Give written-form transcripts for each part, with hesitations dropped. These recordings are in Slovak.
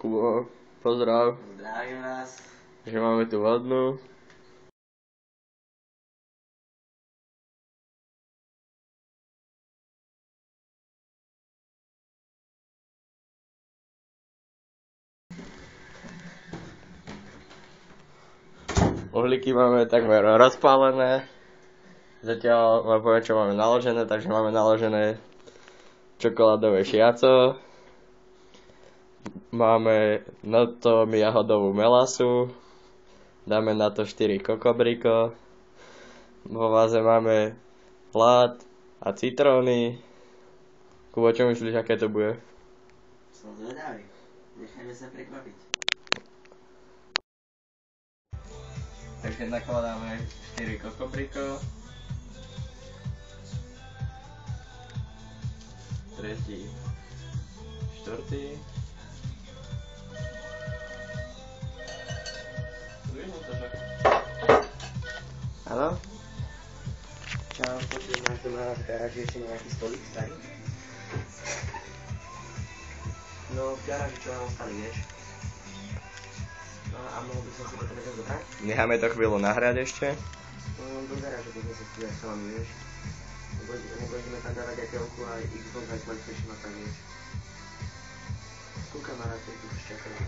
Kubo, pozdrav. Zdravím vás. Že máme tu vodnú. Uhlíky máme takmer rozpálené. Zatiaľ vám poviem, čo máme naložené, takže máme naložené čokoládové šiaco. Máme na to jahodovú melasu. Dáme na to 4 kokobriko. Vo váze máme lát a citróny. Kubo, čo myslíš, aké to bude? Som zvedavý. Nechajme sa prekvapiť. Takže nakladáme 4 kokobriko. Tretí, štvrtý. Áno? Čau, počujem, máš doma v garáži ešte nejaký stolík starý? No, v garáži čo nám ostali, vieš? No a mohol by som si potom jeden zobrať? Necháme to chvíľu nahrať ešte. No, do garáže by sme sa stýľať s vami, vieš? Lebo ideme tam dávať aj telku a Xbox aj PlayStation a tak, vieš? Skúkam na rád, tu už čakajú.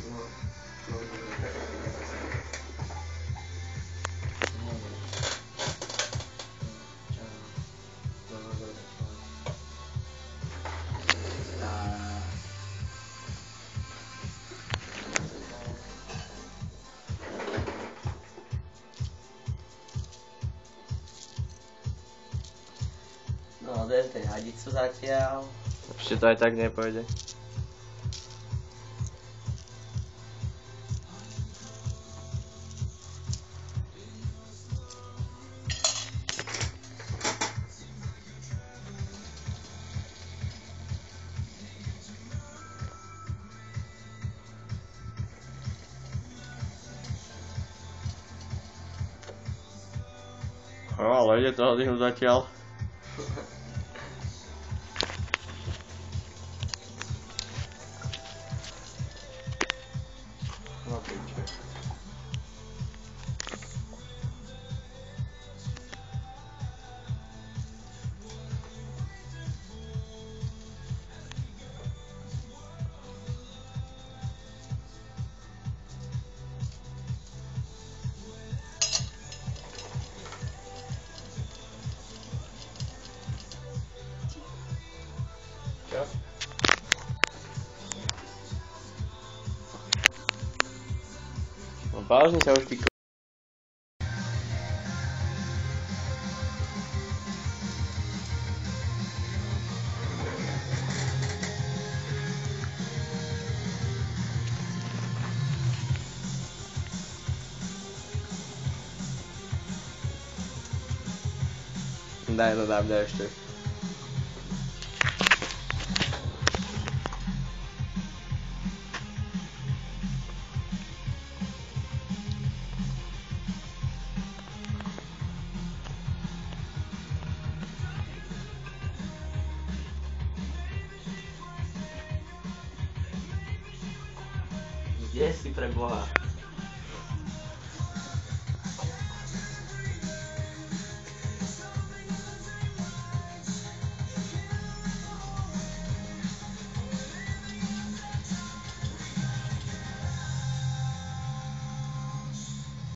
No, dobre. No, dajte hadicu zatiaľ. Ešte to aj tak nepôjde. No, ale ide to hodinu zatiaľ. No, piče. Čo? No vážne sa už píko. Daj, no dám ešte. Kde si pre Boha?